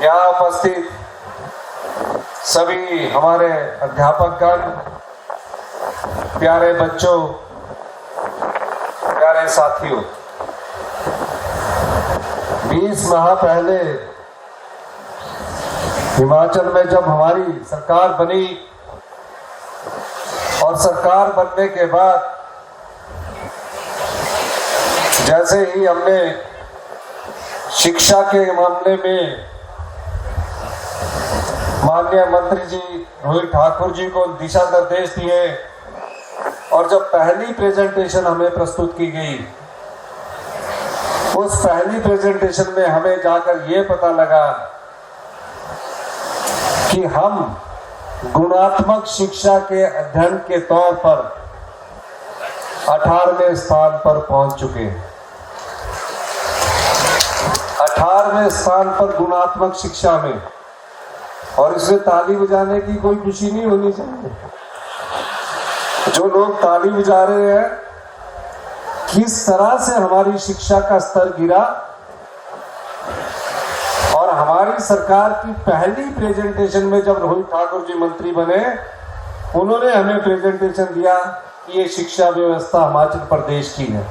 यहाँ उपस्थित सभी हमारे अध्यापकगण, प्यारे बच्चों, प्यारे साथियों, 20 माह पहले हिमाचल में जब हमारी सरकार बनी और सरकार बनने के बाद जैसे ही हमने शिक्षा के मामले में माननीय मंत्री जी रोहित ठाकुर जी को दिशा निर्देश दिए और जब पहली प्रेजेंटेशन हमें प्रस्तुत की गई, उस पहली प्रेजेंटेशन में हमें जाकर ये पता लगा कि हम गुणात्मक शिक्षा के अध्ययन के तौर पर 18वें स्थान पर पहुंच चुके हैं। 18वें स्थान पर गुणात्मक शिक्षा में, और इसमें ताली बजाने की कोई खुशी नहीं होनी चाहिए। जो लोग ताली बजा रहे हैं, किस तरह से हमारी शिक्षा का स्तर गिरा, और हमारी सरकार की पहली प्रेजेंटेशन में जब रोहित ठाकुर जी मंत्री बने, उन्होंने हमें प्रेजेंटेशन दिया कि ये शिक्षा व्यवस्था हिमाचल प्रदेश की है।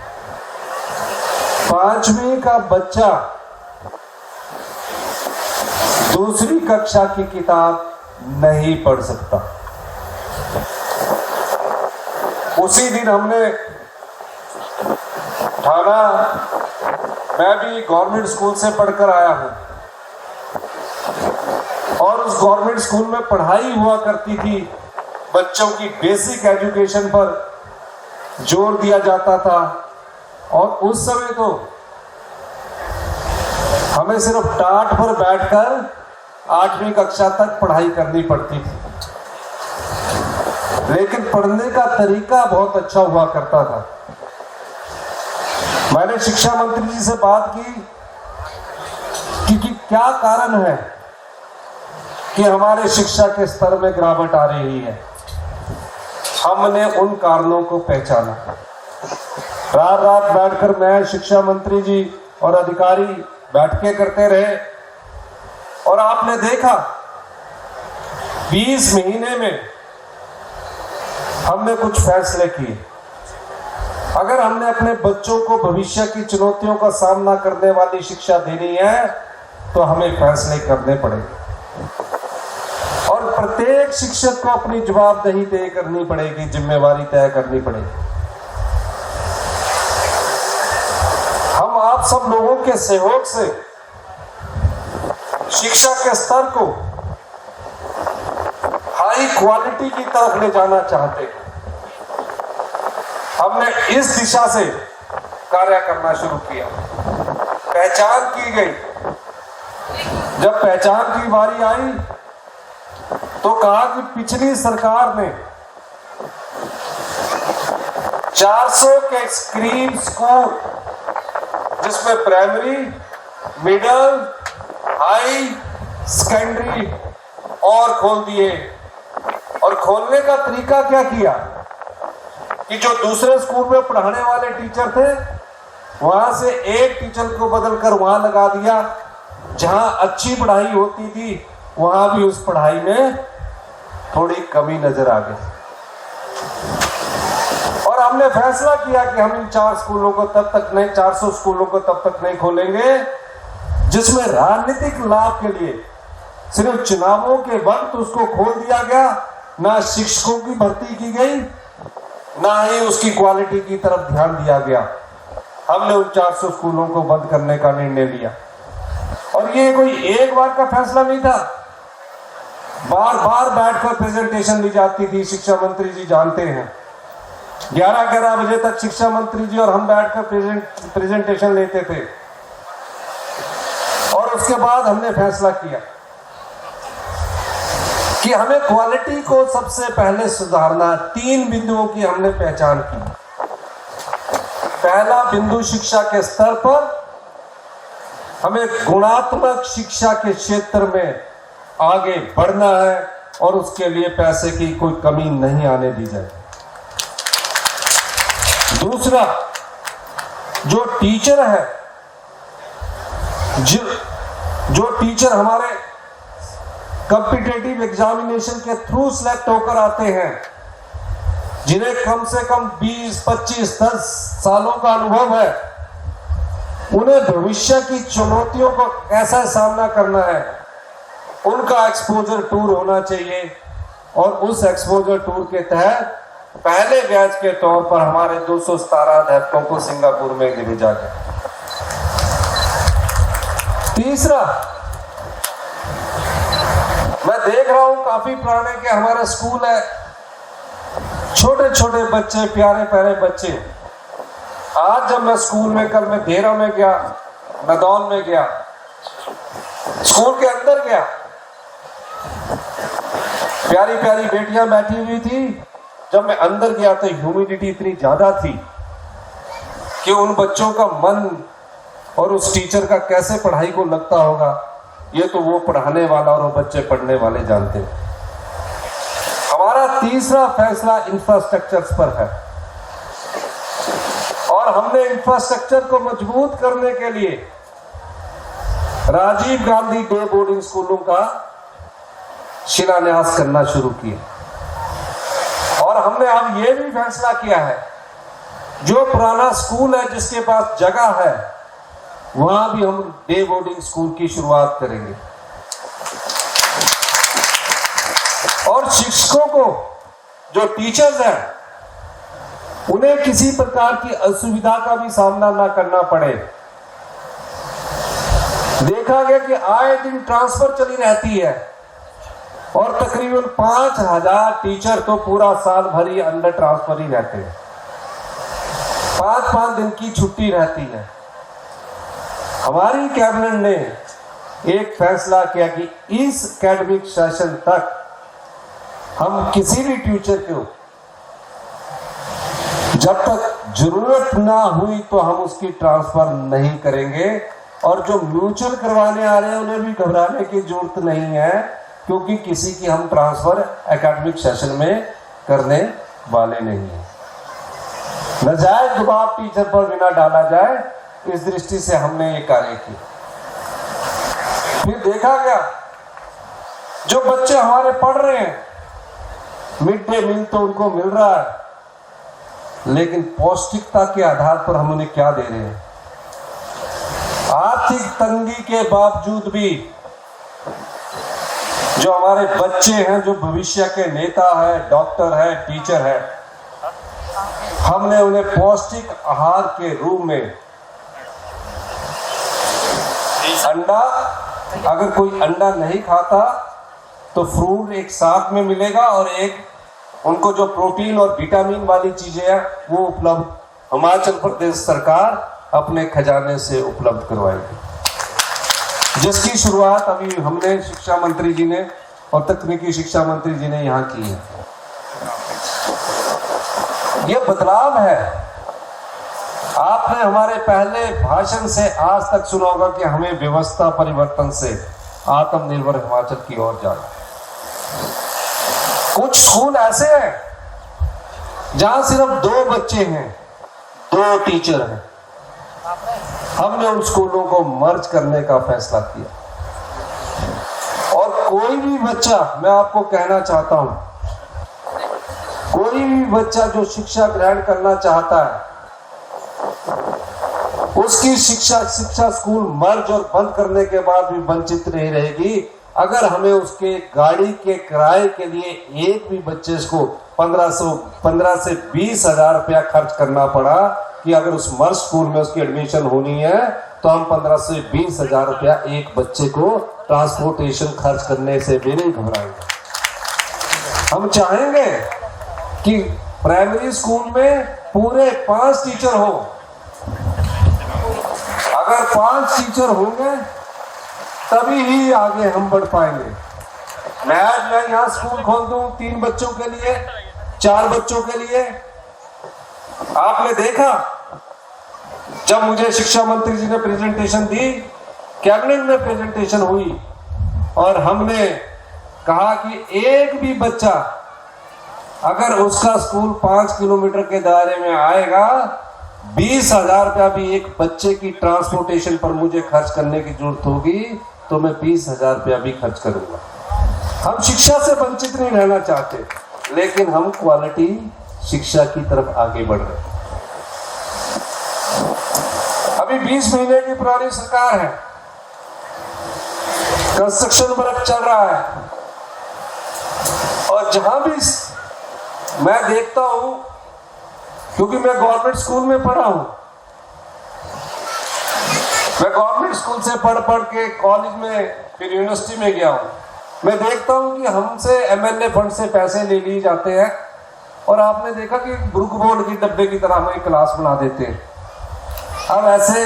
5वीं का बच्चा दूसरी कक्षा की किताब नहीं पढ़ सकता। उसी दिन हमने ठाना, मैं भी गवर्नमेंट स्कूल से पढ़कर आया हूं, और उस गवर्नमेंट स्कूल में पढ़ाई हुआ करती थी, बच्चों की बेसिक एजुकेशन पर जोर दिया जाता था, और उस समय तो हमें सिर्फ टाट पर बैठकर 8वीं कक्षा तक पढ़ाई करनी पड़ती थी, लेकिन पढ़ने का तरीका बहुत अच्छा हुआ करता था। मैंने शिक्षा मंत्री जी से बात की कि क्या कारण है कि हमारे शिक्षा के स्तर में गिरावट आ रही है। हमने उन कारणों को पहचाना। रात रात बैठकर मैं, शिक्षा मंत्री जी और अधिकारी बैठकें करते रहे, और आपने देखा 20 महीने में हमने कुछ फैसले किए। अगर हमने अपने बच्चों को भविष्य की चुनौतियों का सामना करने वाली शिक्षा देनी है, तो हमें फैसले करने पड़ेंगे, और प्रत्येक शिक्षक को अपनी जवाबदेही तय करनी पड़ेगी, जिम्मेवारी तय करनी पड़ेगी। हम आप सब लोगों के सहयोग से शिक्षा के स्तर को हाई क्वालिटी की तरफ ले जाना चाहते हैं। हमने इस दिशा से कार्य करना शुरू किया। पहचान की गई। जब पहचान की बारी आई तो कहा कि पिछली सरकार ने 400 के स्क्रीन स्कूल, जिसमें प्राइमरी, मिडिल, हाई, सेकेंडरी और खोल दिए। और खोलने का तरीका क्या किया कि जो दूसरे स्कूल में पढ़ाने वाले टीचर थे, वहां से एक टीचर को बदलकर वहां लगा दिया। जहां अच्छी पढ़ाई होती थी, वहां भी उस पढ़ाई में थोड़ी कमी नजर आ गई। और हमने फैसला किया कि हम इन 400 स्कूलों को तब तक नहीं खोलेंगे जिसमें राजनीतिक लाभ के लिए सिर्फ चुनावों के वक्त उसको खोल दिया गया। ना शिक्षकों की भर्ती की गई, ना ही उसकी क्वालिटी की तरफ ध्यान दिया गया। हमने उन 400 स्कूलों को बंद करने का निर्णय लिया। और ये कोई एक बार का फैसला नहीं था, बार बार बैठकर प्रेजेंटेशन ली जाती थी। शिक्षा मंत्री जी जानते हैं, 11-11 बजे तक शिक्षा मंत्री जी और हम बैठकर प्रेजेंटेशन लेते थे। और उसके बाद हमने फैसला किया कि हमें क्वालिटी को सबसे पहले सुधारना। 3 बिंदुओं की हमने पहचान की। पहला बिंदु, शिक्षा के स्तर पर हमें गुणात्मक शिक्षा के क्षेत्र में आगे बढ़ना है, और उसके लिए पैसे की कोई कमी नहीं आने दी जाए। दूसरा, जो टीचर है, जो टीचर हमारे कॉम्पिटिटिव एग्जामिनेशन के थ्रू सिलेक्ट होकर आते हैं, जिन्हें कम से कम 20, 25, 10 सालों का अनुभव है, उन्हें भविष्य की चुनौतियों को कैसा सामना करना है, उनका एक्सपोजर टूर होना चाहिए। और उस एक्सपोजर टूर के तहत पहले बैच के तौर पर हमारे 217 अध्यापकों को सिंगापुर में भेजा गया। तीसरा, मैं देख रहा हूं काफी पुराने के हमारे स्कूल है, छोटे छोटे बच्चे, प्यारे प्यारे बच्चे। आज जब मैं स्कूल में, कल मैं देहरा में गया, नदौन में गया, स्कूल के अंदर गया, प्यारी प्यारी बेटियां बैठी हुई थी। जब मैं अंदर गया तो ह्यूमिडिटी इतनी ज्यादा थी कि उन बच्चों का मन और उस टीचर का कैसे पढ़ाई को लगता होगा, ये तो वो पढ़ाने वाला और वो बच्चे पढ़ने वाले जानते हैं। हमारा तीसरा फैसला इंफ्रास्ट्रक्चर पर है और हमने इंफ्रास्ट्रक्चर को मजबूत करने के लिए राजीव गांधी डे बोर्डिंग स्कूलों का शिलान्यास करना शुरू किया। और हमने अब यह भी फैसला किया है, जो पुराना स्कूल है जिसके पास जगह है, वहां भी हम डे बोर्डिंग स्कूल की शुरुआत करेंगे। और शिक्षकों को, जो टीचर्स हैं, उन्हें किसी प्रकार की असुविधा का भी सामना ना करना पड़े। देखा गया कि आए दिन ट्रांसफर चली रहती है और तकरीबन 5000 टीचर तो पूरा साल भर ही अंडर ट्रांसफर ही रहते हैं। 5-5 दिन की छुट्टी रहती है। हमारी कैबिनेट ने एक फैसला किया कि इस एकेडमिक सेशन तक हम किसी भी टीचर को, जब तक जरूरत ना हुई तो हम उसकी ट्रांसफर नहीं करेंगे। और जो म्यूचुअल करवाने आ रहे हैं उन्हें भी घबराने की जरूरत नहीं है, क्योंकि किसी की हम ट्रांसफर एकेडमिक सेशन में करने वाले नहीं है। नाजायज दबाव टीचर पर बिना डाला जाए, इस दृष्टि से हमने ये कार्य किया। फिर देखा गया, जो बच्चे हमारे पढ़ रहे हैं, मिड डे मील तो उनको मिल रहा है, लेकिन पौष्टिकता के आधार पर हम उन्हें क्या दे रहे हैं। आर्थिक तंगी के बावजूद भी जो हमारे बच्चे हैं, जो भविष्य के नेता है, डॉक्टर है, टीचर है, हमने उन्हें पौष्टिक आहार के रूप में अंडा, अगर कोई अंडा नहीं खाता तो फ्रूट एक साथ में मिलेगा, और एक उनको जो प्रोटीन और विटामिन वाली चीजें हैं वो उपलब्ध हिमाचल प्रदेश सरकार अपने खजाने से उपलब्ध करवाएगी, जिसकी शुरुआत अभी हमने शिक्षा मंत्री जी ने और तकनीकी शिक्षा मंत्री जी ने यहाँ की है। ये बदलाव है। आपने हमारे पहले भाषण से आज तक सुना होगा कि हमें व्यवस्था परिवर्तन से आत्मनिर्भर हिमाचल की ओर जाना। कुछ स्कूल ऐसे हैं जहां सिर्फ 2 बच्चे हैं, 2 टीचर हैं। हमने उन स्कूलों को मर्ज करने का फैसला किया। और कोई भी बच्चा, मैं आपको कहना चाहता हूं, कोई भी बच्चा जो शिक्षा ग्रहण करना चाहता है, उसकी शिक्षा स्कूल मर्ज और बंद करने के बाद भी वंचित नहीं रहेगी। अगर हमें उसके गाड़ी के किराए के लिए एक भी बच्चे को 15 से 20 हजार रुपया खर्च करना पड़ा कि अगर उस मर्ज स्कूल में उसकी एडमिशन होनी है, तो हम 15 से 20 हजार रुपया एक बच्चे को ट्रांसपोर्टेशन खर्च करने से भी नहीं घबराएंगे। हम चाहेंगे कि प्राइमरी स्कूल में पूरे 5 टीचर हो। अगर 5 टीचर होंगे तभी ही आगे हम बढ़ पाएंगे। मैं यहाँ स्कूल खोल दूं 3 बच्चों के लिए, 4 बच्चों के लिए। आपने देखा, जब मुझे शिक्षा मंत्री जी ने प्रेजेंटेशन दी, कैबिनेट में प्रेजेंटेशन हुई, और हमने कहा कि एक भी बच्चा अगर उसका स्कूल 5 किलोमीटर के दायरे में आएगा, 20 हजार रुपया भी एक बच्चे की ट्रांसपोर्टेशन पर मुझे खर्च करने की जरूरत होगी, तो मैं 20,000 रुपया भी खर्च करूंगा। हम शिक्षा से वंचित नहीं रहना चाहते, लेकिन हम क्वालिटी शिक्षा की तरफ आगे बढ़ रहे हैं। अभी 20 महीने की पुरानी सरकार है, कंस्ट्रक्शन वर्क चल रहा है, और जहां भी मैं देखता हूं, क्योंकि मैं गवर्नमेंट स्कूल में पढ़ा हूं, मैं गवर्नमेंट स्कूल से पढ़ के कॉलेज में फिर यूनिवर्सिटी में गया हूं, मैं देखता हूं कि हमसे एमएलए फंड से पैसे ले लिए जाते हैं, और आपने देखा कि ब्रुक बोर्ड की डब्बे की तरह हमें क्लास बना देते हैं। अब ऐसे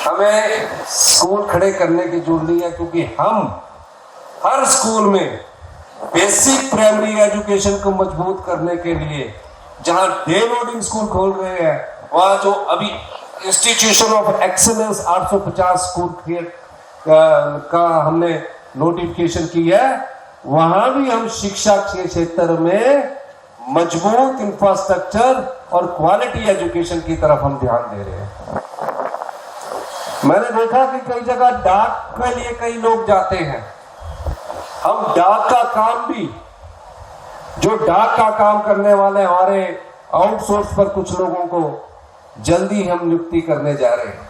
हमें स्कूल खड़े करने की जरूरत नहीं है, क्योंकि हम हर स्कूल में बेसिक प्राइमरी एजुकेशन को मजबूत करने के लिए जहां डे लोडिंग स्कूल खोल रहे हैं, वहां जो अभी इंस्टीट्यूशन ऑफ एक्सीलेंस 850 स्कूल का हमने नोटिफिकेशन की है, वहां भी हम शिक्षा के क्षेत्र में मजबूत इंफ्रास्ट्रक्चर और क्वालिटी एजुकेशन की तरफ हम ध्यान दे रहे हैं। मैंने देखा कि कई जगह डाक के लिए कई लोग जाते हैं, हम डाक का काम भी, जो डाक का काम करने वाले हमारे आउटसोर्स पर कुछ लोगों को जल्दी हम नियुक्ति करने जा रहे हैं,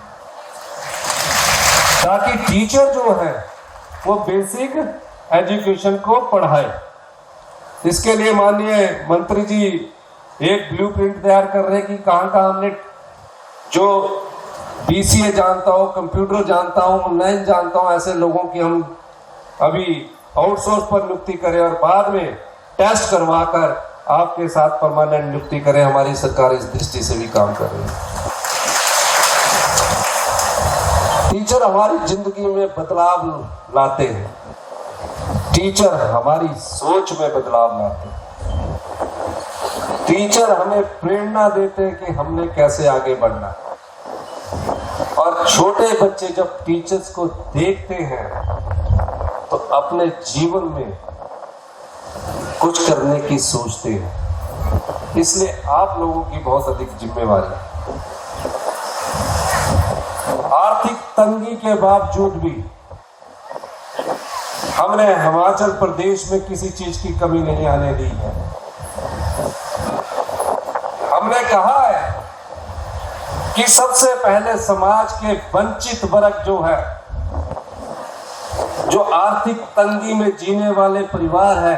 ताकि टीचर जो है वो बेसिक एजुकेशन को पढ़ाए। इसके लिए माननीय मंत्री जी एक ब्लूप्रिंट तैयार कर रहे हैं कि कहां कहां हमने जो बीसीए जानता हो, कंप्यूटर जानता हूं, ऑनलाइन जानता हूं, ऐसे लोगों की हम अभी आउटसोर्स पर नियुक्ति करें और बाद में टेस्ट करवाकर आपके साथ परमानेंट नियुक्ति करें। हमारी सरकार इस दृष्टि से भी काम कर रही है। टीचर हमारी जिंदगी में बदलाव लाते हैं, टीचर हमारी सोच में बदलाव लाते हैं, टीचर हमें प्रेरणा देते हैं कि हमने कैसे आगे बढ़ना। और छोटे बच्चे जब टीचर्स को देखते हैं तो अपने जीवन में कुछ करने की सोचते हैं। इसलिए आप लोगों की बहुत अधिक जिम्मेवारी है। आर्थिक तंगी के बावजूद भी हमने हिमाचल प्रदेश में किसी चीज की कमी नहीं आने दी है। हमने कहा है कि सबसे पहले समाज के वंचित वर्ग जो है, जो आर्थिक तंगी में जीने वाले परिवार है,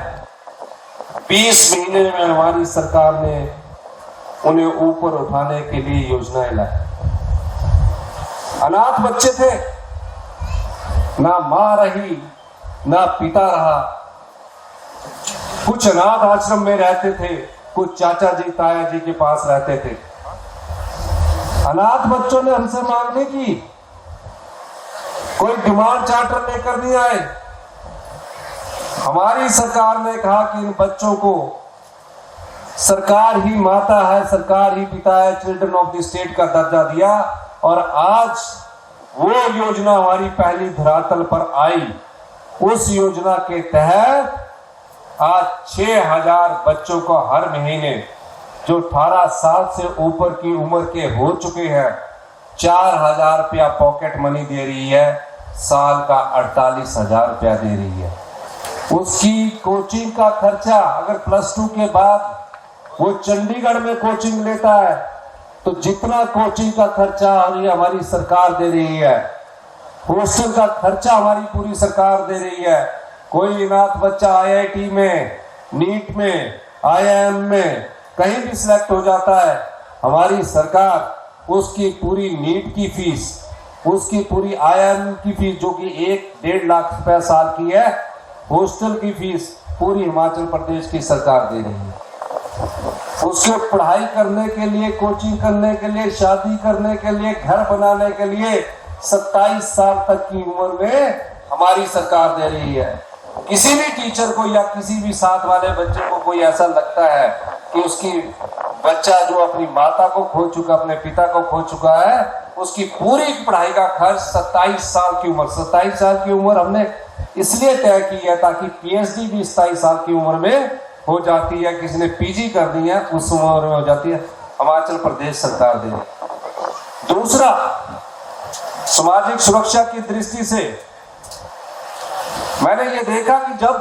20 महीने में हमारी सरकार ने उन्हें ऊपर उठाने के लिए योजनाएं लाई। अनाथ बच्चे थे, ना मां रही ना पिता रहा, कुछ अनाथ आश्रम में रहते थे, कुछ चाचा जी ताया जी के पास रहते थे। अनाथ बच्चों ने हमसे मांगने की, कोई डिमांड चार्टर लेकर नहीं आए। हमारी सरकार ने कहा कि इन बच्चों को सरकार ही माता है, सरकार ही पिता है, चिल्ड्रन ऑफ द स्टेट का दर्जा दिया। और आज वो योजना हमारी पहली धरातल पर आई। उस योजना के तहत आज 6,000 बच्चों को हर महीने, जो 18 साल से ऊपर की उम्र के हो चुके हैं, 4,000 रुपया पॉकेट मनी दे रही है, साल का 48,000 रुपया दे रही है। उसकी कोचिंग का खर्चा, अगर +2 के बाद वो चंडीगढ़ में कोचिंग लेता है तो जितना कोचिंग का खर्चा हमारी सरकार दे रही है, हॉस्टल का खर्चा हमारी पूरी सरकार दे रही है। कोई अनाथ बच्चा आईआईटी में, नीट में, आईआईएम में कहीं भी सिलेक्ट हो जाता है, हमारी सरकार उसकी पूरी नीट की फीस, उसकी पूरी आईआईएम की फीस जो कि 1-1.5 लाख रुपया साल की है, हॉस्टल की फीस पूरी हिमाचल प्रदेश की सरकार दे रही है। उसके पढ़ाई करने के लिए, कोचिंग करने के लिए, शादी करने के लिए, घर बनाने के लिए 27 साल तक की उम्र में हमारी सरकार दे रही है। किसी भी टीचर को या किसी भी साथ वाले बच्चे को कोई ऐसा लगता है कि उसकी बच्चा जो अपनी माता को खो चुका, अपने पिता को खो चुका है, उसकी पूरी पढ़ाई का खर्च 27 साल की उम्र, 27 साल की उम्र हमने इसलिए तय की है ताकि पीएचडी भी 27 साल की उम्र में हो जाती है। किसी ने पीजी कर दी है, उस उम्र में हो जाती है। हिमाचल प्रदेश सरकार दे रही है। दूसरा, सामाजिक सुरक्षा की दृष्टि से मैंने ये देखा कि जब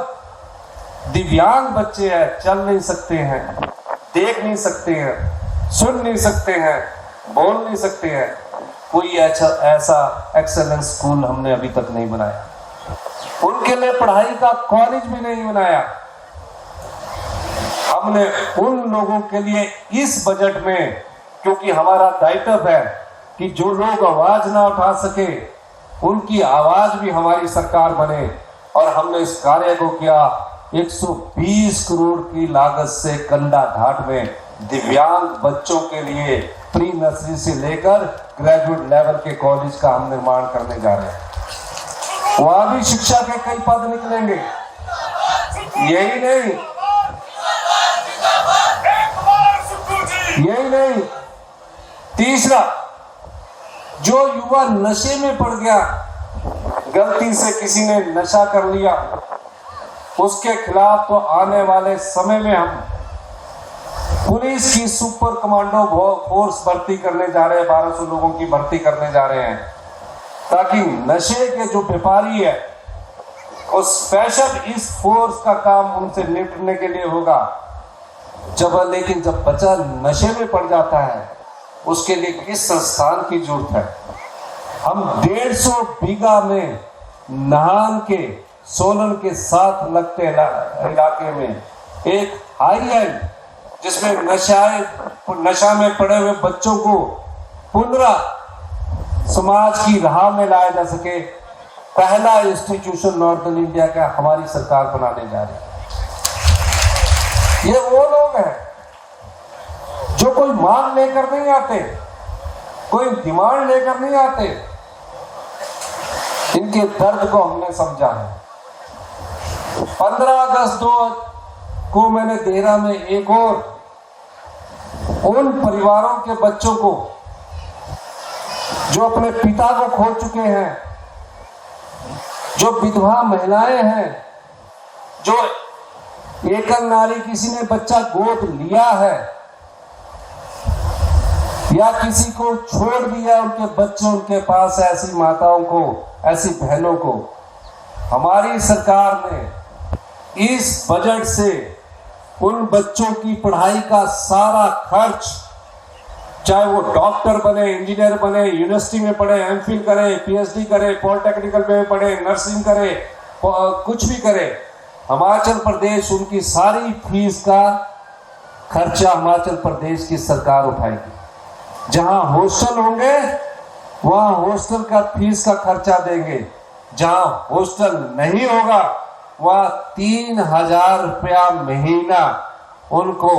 दिव्यांग बच्चे हैं, चल नहीं सकते हैं, देख नहीं सकते हैं, सुन नहीं सकते हैं, बोल नहीं सकते हैं, कोई ऐसा एक्सेलेंस स्कूल हमने अभी तक नहीं बनाया। उनके लिए पढ़ाई का कॉलेज भी नहीं बनाया। हमने उन लोगों के लिए इस बजट में, क्योंकि हमारा दायित्व है कि जो लोग आवाज ना उठा सके उनकी आवाज भी हमारी सरकार बने, और हमने इस कार्य को किया। 120 करोड़ की लागत से कंडा घाट में दिव्यांग बच्चों के लिए प्री नर्सरी से लेकर ग्रेजुएट लेवल के कॉलेज का हम निर्माण करने जा रहे हैं। वहां भी शिक्षा के कई पद निकलेंगे। यही नहीं, तीसरा, जो युवा नशे में पड़ गया, गलती से किसी ने नशा कर लिया, उसके खिलाफ तो आने वाले समय में हम पुलिस की सुपर कमांडो फोर्स भर्ती करने जा रहे हैं। 1200 लोगों की भर्ती करने जा रहे हैं, ताकि नशे के जो व्यापारी है वो स्पेशल इस फोर्स का काम उनसे निपटने के लिए होगा। लेकिन जब बच्चा नशे में पड़ जाता है, उसके लिए किस संस्थान की जरूरत है? हम 150 बीघा में नाहन के सोलन के साथ लगते इलाके में एक हाई एंड, जिसमें नशा में पड़े हुए बच्चों को पुनः समाज की राह में लाया जा सके, पहला इंस्टीट्यूशन नॉर्थन इंडिया का हमारी सरकार बनाने जा रही है। ये वो लोग हैं जो कोई मांग लेकर नहीं आते, कोई डिमांड लेकर नहीं आते। इनके दर्द को हमने समझा है। 15 अगस्त को मैंने देहरा में एक और उन परिवारों के बच्चों को जो अपने पिता को खो चुके हैं, जो विधवा महिलाएं हैं, जो एकल नारी, किसी ने बच्चा गोद लिया है या किसी को छोड़ दिया, उनके बच्चे उनके पास, ऐसी माताओं को, ऐसी बहनों को हमारी सरकार ने इस बजट से उन बच्चों की पढ़ाई का सारा खर्च, चाहे वो डॉक्टर बने, इंजीनियर बने, यूनिवर्सिटी में पढ़े, एमफिल करे, पीएचडी करे, पॉलिटेक्निकल में पढ़े, नर्सिंग करे, कुछ भी करे, हिमाचल प्रदेश उनकी सारी फीस का खर्चा हिमाचल प्रदेश की सरकार उठाएगी। जहां हॉस्टल होंगे वहां हॉस्टल का फीस का खर्चा देंगे। जहां हॉस्टल नहीं होगा वह 3000 रुपया महीना उनको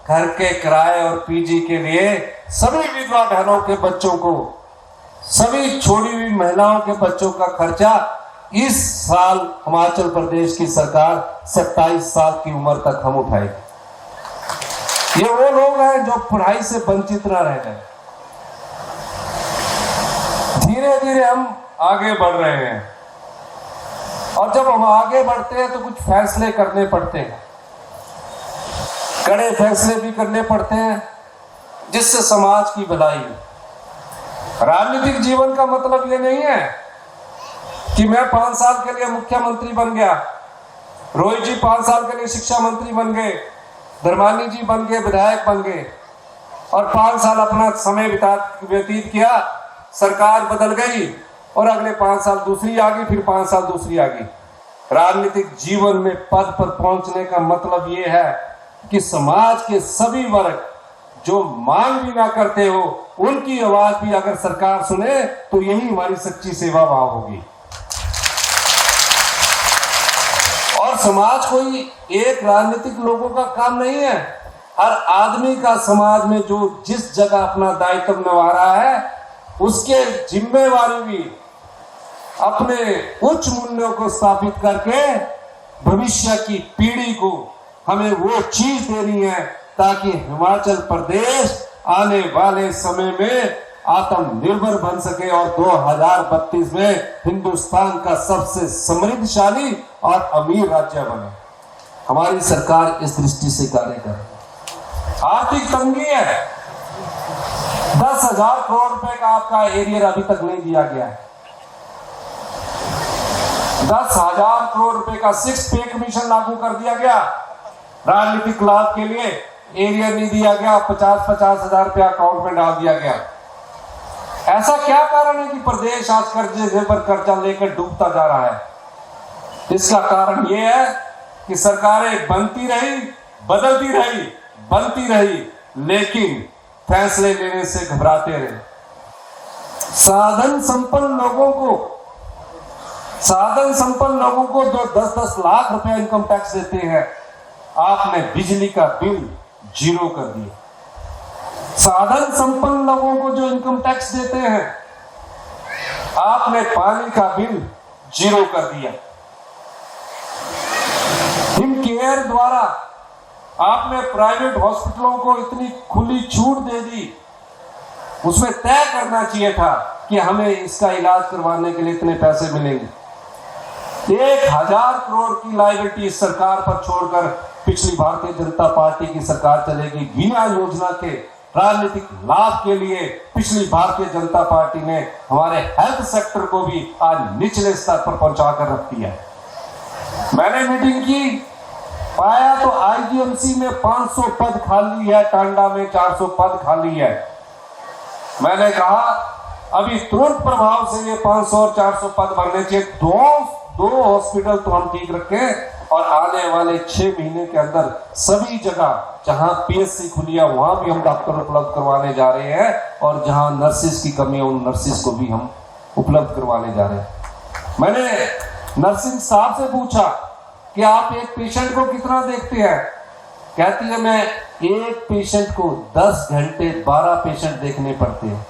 घर के किराए और पीजी के लिए, सभी विधवा बहनों के बच्चों को, सभी छोड़ी हुई महिलाओं के बच्चों का खर्चा इस साल हिमाचल प्रदेश की सरकार 27 साल की उम्र तक हम उठाएगी। ये वो लोग हैं जो पढ़ाई से वंचित न रह जाए। धीरे धीरे हम आगे बढ़ रहे हैं, और जब हम आगे बढ़ते हैं तो कुछ फैसले करने पड़ते हैं, कड़े फैसले भी करने पड़ते हैं, जिससे समाज की भलाई हो। राजनीतिक जीवन का मतलब ये नहीं है कि मैं 5 साल के लिए मुख्यमंत्री बन गया, रोहित जी 5 साल के लिए शिक्षा मंत्री बन गए, धर्मानी जी बन गए विधायक बन गए, और 5 साल अपना समय व्यतीत किया, सरकार बदल गई और अगले 5 साल दूसरी आ गई, फिर 5 साल दूसरी आ गई। राजनीतिक जीवन में पद पर पहुंचने का मतलब ये है कि समाज के सभी वर्ग जो मांग भी ना करते हो, उनकी आवाज भी अगर सरकार सुने तो यही हमारी सच्ची सेवा भाव होगी। और समाज कोई एक राजनीतिक लोगों का काम नहीं है। हर आदमी का समाज में जो जिस जगह अपना दायित्व निभा रहा है, उसके जिम्मेवारी भी अपने उच्च मूल्यों को स्थापित करके भविष्य की पीढ़ी को हमें वो चीज देनी है, ताकि हिमाचल प्रदेश आने वाले समय में आत्मनिर्भर बन सके और 2032 में हिंदुस्तान का सबसे समृद्धशाली और अमीर राज्य बने। हमारी सरकार इस दृष्टि से कार्य कर रही है। आर्थिक तंगी है, 10,000 करोड़ रुपए का आपका एरियर अभी तक नहीं दिया गया है। 10,000 करोड़ रुपए का 6 पे कमीशन लागू कर दिया गया, राजनीतिक लाभ के लिए एरियर नहीं दिया गया, 50-50 हजार रुपया अकाउंट में डाल दिया गया। ऐसा क्या कारण है कि प्रदेश आज कर्जे पर कर्जा लेकर डूबता जा रहा है? इसका कारण यह है कि सरकारें बनती रही, बदलती रही, बनती रही, लेकिन फैसले लेने से घबराते रहे। साधन संपन्न लोगों को जो 10-10 लाख रुपए इनकम टैक्स देते हैं, आपने बिजली का बिल 0 कर दिया। साधन संपन्न लोगों को जो इनकम टैक्स देते हैं, आपने पानी का बिल 0 कर दिया। हिमकेयर द्वारा आपने प्राइवेट हॉस्पिटलों को इतनी खुली छूट दे दी, उसमें तय करना चाहिए था कि हमें इसका इलाज करवाने के लिए इतने पैसे मिलेंगे। 1,000 करोड़ की लायबिलिटी सरकार पर छोड़कर पिछली भारतीय जनता पार्टी की सरकार चलेगी। बिना योजना के राजनीतिक लाभ के लिए पिछली भारतीय जनता पार्टी ने हमारे हेल्थ सेक्टर को भी आज निचले स्तर पर पहुंचाकर रख दिया। मैंने मीटिंग की, पाया तो आईजीएमसी में 500 पद खाली है, टांडा में 400 पद खाली है। मैंने कहा अभी तुरंत प्रभाव से ये 500 और 400 पद भरने चाहिए। दो हॉस्पिटल तो हम ठीक रखें और आने वाले 6 महीने के अंदर सभी जगह जहां पीएससी खुली है वहां भी हम डॉक्टर उपलब्ध करवाने जा रहे हैं, और जहां नर्सिस की कमी है उन नर्सिस को भी हम उपलब्ध करवाने जा रहे हैं। मैंने नर्सिंग साहब से पूछा कि आप एक पेशेंट को कितना देखते हैं? कहती है मैं एक पेशेंट को 10 घंटे 12 पेशेंट देखने पड़ते हैं।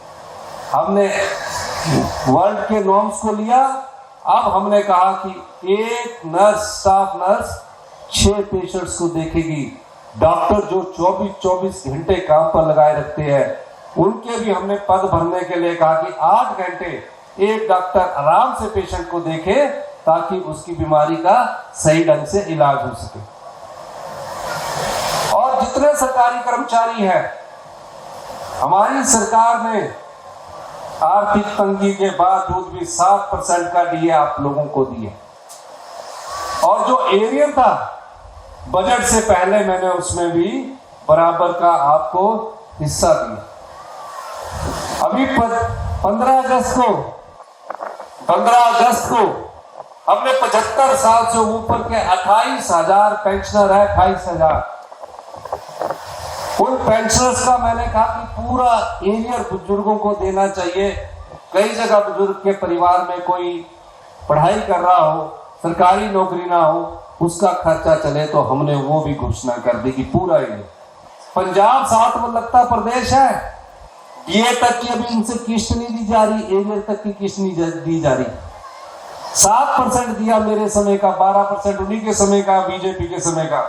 हमने वर्ल्ड के नॉर्म्स को लिया, अब हमने कहा कि एक नर्स, स्टाफ नर्स 6 पेशेंट्स को देखेगी। डॉक्टर जो 24 घंटे काम पर लगाए रखते हैं, उनके भी हमने पद भरने के लिए कहा कि 8 घंटे एक डॉक्टर आराम से पेशेंट को देखे, ताकि उसकी बीमारी का सही ढंग से इलाज हो सके। और जितने सरकारी कर्मचारी हैं, हमारी सरकार ने आर्थिक तंगी के बावजूद भी 7% का डीए आप लोगों को दिए, और जो एरियर था बजट से पहले मैंने उसमें भी बराबर का आपको हिस्सा दिया। अभी 15 अगस्त को हमने 75 साल से ऊपर के 28,000 पेंशनर है, 28,000। उन पेंशनर्स का मैंने कहा कि पूरा एरियर बुजुर्गों को देना चाहिए। कई जगह बुजुर्ग के परिवार में कोई पढ़ाई कर रहा हो, सरकारी नौकरी ना हो, उसका खर्चा चले, तो हमने वो भी घोषणा कर दी कि पूरा एरियर। पंजाब 7 में लगता प्रदेश है, ये तक की अभी इनसे किस्त नहीं दी जा रही, एरियर तक की किस्त नहीं दी जा रही। 7% दिया मेरे समय का, 12% उन्हीं के समय का, बीजेपी के समय का।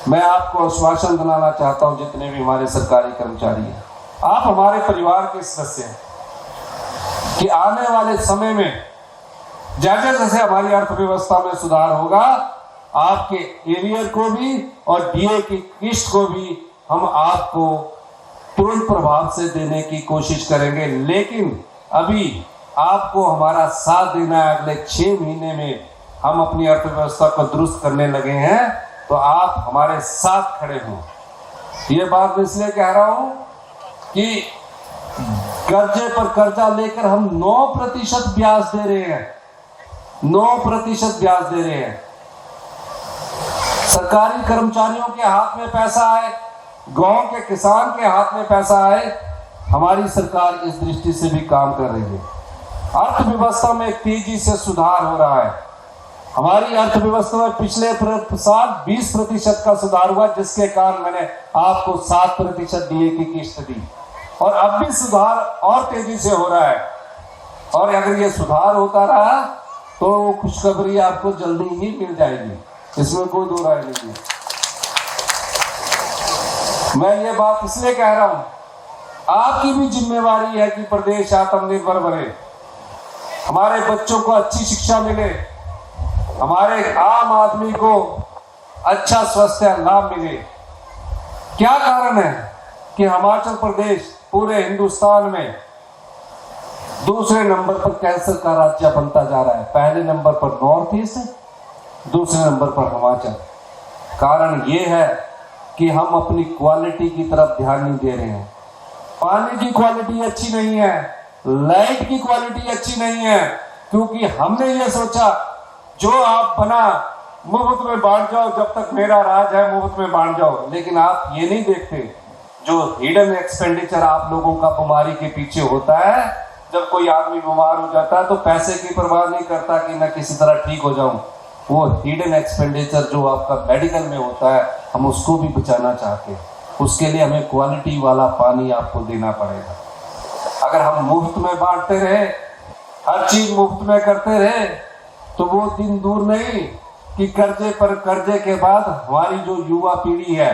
मैं आपको आश्वासन दिलाना चाहता हूं, जितने भी हमारे सरकारी कर्मचारी हैं, आप हमारे परिवार के सदस्य हैं, कि आने वाले समय में जैसे जैसे हमारी अर्थव्यवस्था में सुधार होगा, आपके एरियर को भी और डीए की किस्त को भी हम आपको तुरंत प्रभाव से देने की कोशिश करेंगे। लेकिन अभी आपको हमारा साथ देना है। अगले 6 महीने में हम अपनी अर्थव्यवस्था को दुरुस्त करने लगे हैं, तो आप हमारे साथ खड़े हों। ये बात मैं इसलिए कह रहा हूं कि कर्जे पर कर्जा लेकर हम 9% ब्याज दे रहे हैं, 9% ब्याज दे रहे हैं। सरकारी कर्मचारियों के हाथ में पैसा आए, गांव के किसान के हाथ में पैसा आए, हमारी सरकार इस दृष्टि से भी काम कर रही है। अर्थव्यवस्था में तेजी से सुधार हो रहा है। हमारी अर्थव्यवस्था में पिछले साल 20% का सुधार हुआ, जिसके कारण मैंने आपको 7% डीए की किस्त दी, और अब भी सुधार और तेजी से हो रहा है। और अगर ये सुधार होता रहा तो खुशखबरी आपको जल्दी ही मिल जाएगी, इसमें कोई दो राय नहीं है। मैं ये बात इसलिए कह रहा हूं, आपकी भी जिम्मेवारी है कि प्रदेश आत्मनिर्भर बने, हमारे बच्चों को अच्छी शिक्षा मिले, हमारे आम आदमी को अच्छा स्वास्थ्य लाभ मिले। क्या कारण है कि हिमाचल प्रदेश पूरे हिंदुस्तान में दूसरे नंबर पर कैंसर का राज्य बनता जा रहा है। पहले नंबर पर नॉर्थ ईस्ट, दूसरे नंबर पर हिमाचल। कारण ये है कि हम अपनी क्वालिटी की तरफ ध्यान नहीं दे रहे हैं। पानी की क्वालिटी अच्छी नहीं है, लाइट की क्वालिटी अच्छी नहीं है, क्योंकि हमने ये सोचा जो आप बना मुफ्त में बांट जाओ, जब तक मेरा राज है मुफ्त में बांट जाओ। लेकिन आप ये नहीं देखते जो हिडन एक्सपेंडिचर आप लोगों का बीमारी के पीछे होता है। जब कोई आदमी बीमार हो जाता है तो पैसे की परवाह नहीं करता कि मैं किसी तरह ठीक हो जाऊं। वो हिडन एक्सपेंडिचर जो आपका मेडिकल में होता है, हम उसको भी बचाना चाहते हैं। उसके लिए हमें क्वालिटी वाला पानी आपको देना पड़ेगा। अगर हम मुफ्त में बांटते रहे, हर चीज मुफ्त में करते रहे, तो वो दिन दूर नहीं कि कर्जे पर कर्जे के बाद हमारी जो युवा पीढ़ी है,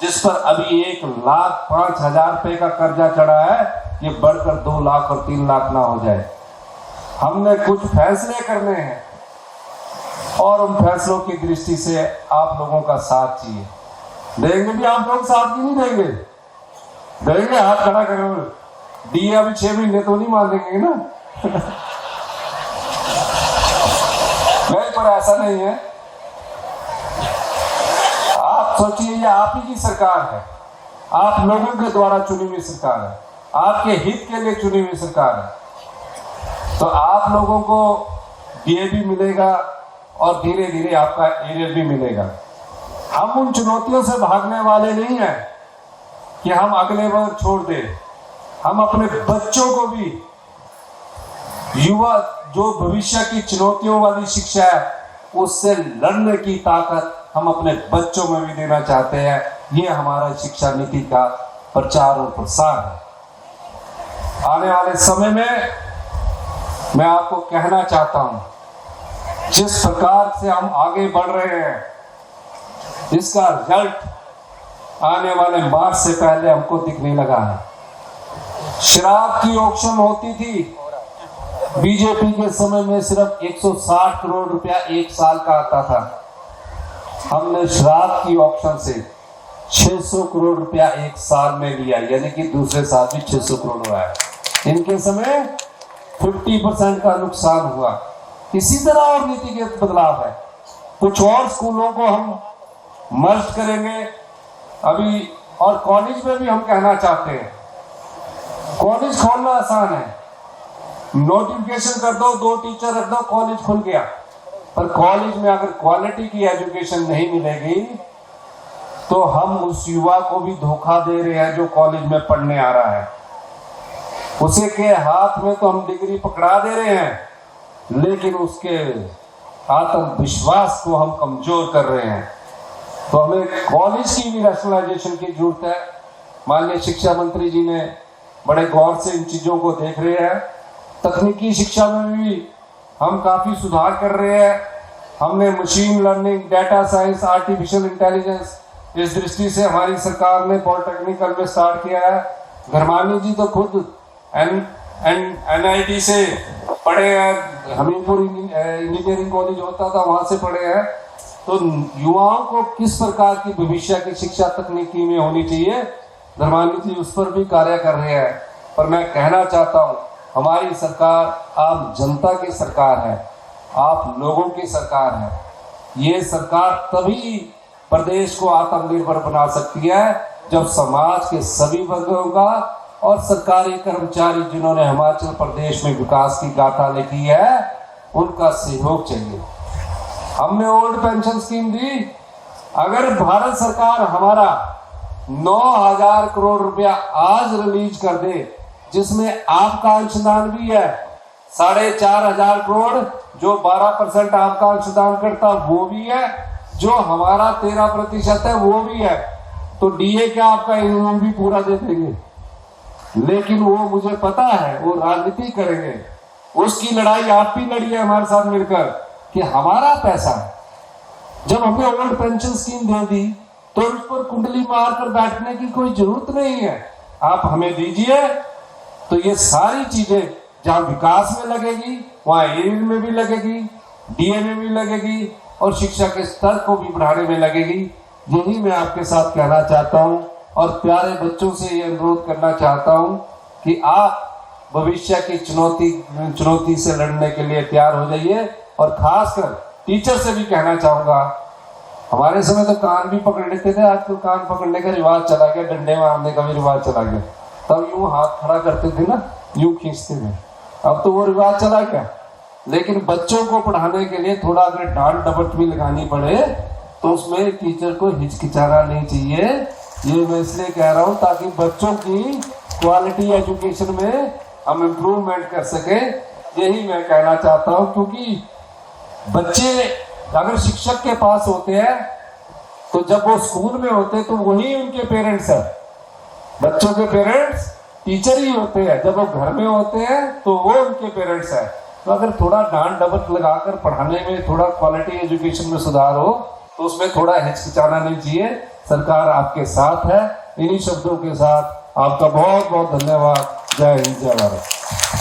जिस पर अभी 1,05,000 रुपए का कर्जा चढ़ा है, ये बढ़कर 2 लाख और 3 लाख ना हो जाए। हमने कुछ फैसले करने हैं और उन फैसलों की दृष्टि से आप लोगों का साथ चाहिए। देंगे भी आप लोग साथ की नहीं देंगे? देंगे, हाथ खड़ा करो। दिए अभी 6 महीने तो नहीं मान देंगे ना। नहीं, पर ऐसा नहीं है। आप सोचिए, ये आप ही की सरकार है, आप लोगों के द्वारा चुनी हुई सरकार है, आपके हित के लिए चुनी हुई सरकार है। तो आप लोगों को डीए भी मिलेगा और धीरे धीरे आपका एरियर भी मिलेगा। हम उन चुनौतियों से भागने वाले नहीं हैं कि हम अगले बार छोड़ दें। हम अपने बच्चों को भी, युवा जो भविष्य की चुनौतियों वाली शिक्षा है, उससे लड़ने की ताकत हम अपने बच्चों में भी देना चाहते हैं। ये हमारा शिक्षा नीति का प्रचार और प्रसार है। आने वाले समय में मैं आपको कहना चाहता हूं, जिस प्रकार से हम आगे बढ़ रहे हैं, इसका रिजल्ट आने वाले मार्च से पहले हमको दिखने लगा है। शराब की ऑक्शन होती थी, बीजेपी के समय में सिर्फ 160 करोड़ रुपया 1 साल का आता था। हमने शराब की ऑक्शन से 600 करोड़ रुपया 1 साल में लिया, यानी कि दूसरे साल भी 600 करोड़ हुआ है। इनके समय 50% का नुकसान हुआ। इसी तरह और नीति के बदलाव है। कुछ और स्कूलों को हम मर्ज करेंगे अभी, और कॉलेज में भी हम कहना चाहते हैं। कॉलेज खोलना आसान है, नोटिफिकेशन कर दो, 2 टीचर रख दो, कॉलेज खुल गया। पर कॉलेज में अगर क्वालिटी की एजुकेशन नहीं मिलेगी तो हम उस युवा को भी धोखा दे रहे हैं जो कॉलेज में पढ़ने आ रहा है। उसे के हाथ में तो हम डिग्री पकड़ा दे रहे हैं, लेकिन उसके आत्मविश्वास को हम कमजोर कर रहे हैं। तो हमें कॉलेज की भी रैशनलाइजेशन की जरूरत है। माननीय शिक्षा मंत्री जी ने बड़े गौर से इन चीजों को देख रहे हैं। तकनीकी शिक्षा में भी हम काफी सुधार कर रहे हैं। हमने machine learning, data science, artificial intelligence, इस दृष्टि से हमारी सरकार ने पॉलिटेक्निकल में स्टार्ट किया है। धर्मानी जी तो खुद NIT से पढ़े हैं, हमीरपुर इंजीनियरिंग कॉलेज होता था, वहां से पढ़े हैं। तो युवाओं को किस प्रकार की भविष्य की शिक्षा तकनीकी में होनी चाहिए, धर्मानी जी उस पर भी कार्य कर रहे हैं। पर मैं कहना चाहता हूं, हमारी सरकार आम जनता की सरकार है, आप लोगों की सरकार है। ये सरकार तभी प्रदेश को आत्मनिर्भर बना सकती है जब समाज के सभी वर्गों का और सरकारी कर्मचारी जिन्होंने हिमाचल प्रदेश में विकास की गाथा लिखी है, उनका सहयोग चाहिए। हमने ओल्ड पेंशन स्कीम दी। अगर भारत सरकार हमारा 9,000 करोड़ रुपया आज रिलीज कर दे, जिसमें आपका अंशदान भी है 4,500 करोड़, जो 12% आपका अंशदान करता वो भी है, जो हमारा 13% है वो भी है, तो डीए क्या आपका इन्होंने भी पूरा दे देंगे। लेकिन वो मुझे पता है वो राजनीति करेंगे। उसकी लड़ाई आप भी लड़ी है हमारे साथ मिलकर कि हमारा पैसा, जब हमने ओल्ड पेंशन स्कीम दे दी तो उस पर कुंडली मारकर बैठने की कोई जरूरत नहीं है। आप हमें दीजिए तो ये सारी चीजें जहां विकास में लगेगी वहां एरियर में भी लगेगी, डीए में भी लगेगी और शिक्षा के स्तर को भी बढ़ाने में लगेगी। यही मैं आपके साथ कहना चाहता हूं और प्यारे बच्चों से ये अनुरोध करना चाहता हूं कि आप भविष्य की चुनौती से लड़ने के लिए तैयार हो जाइए। और खासकर टीचर से भी कहना चाहूंगा, हमारे समय तो कान भी पकड़ लेते थे, आजकल कान पकड़ने का रिवाज चला गया, डंडे मारने का भी रिवाज चला गया। तब यूं हाथ खड़ा करते थे ना, यूं खींचते थे, अब तो वो रिवाज चला गया। लेकिन बच्चों को पढ़ाने के लिए थोड़ा अगर डांट डपट भी लगानी पड़े तो उसमें टीचर को हिचकिचाना नहीं चाहिए। ये मैं इसलिए कह रहा हूं ताकि बच्चों की क्वालिटी एजुकेशन में हम इम्प्रूवमेंट कर सके। यही मैं कहना चाहता हूं, क्योंकि बच्चे अगर शिक्षक के पास होते हैं तो जब वो स्कूल में होते तो वही उनके पेरेंट्स हैं। बच्चों के पेरेंट्स टीचर ही होते हैं, जब वो घर में होते हैं तो वो उनके पेरेंट्स हैं। तो अगर थोड़ा डांट डपट लगाकर पढ़ाने में थोड़ा क्वालिटी एजुकेशन में सुधार हो तो उसमें थोड़ा हिचकिचाना नहीं चाहिए। सरकार आपके साथ है। इन्हीं शब्दों के साथ आपका बहुत बहुत धन्यवाद। जय हिंद, जय भारत।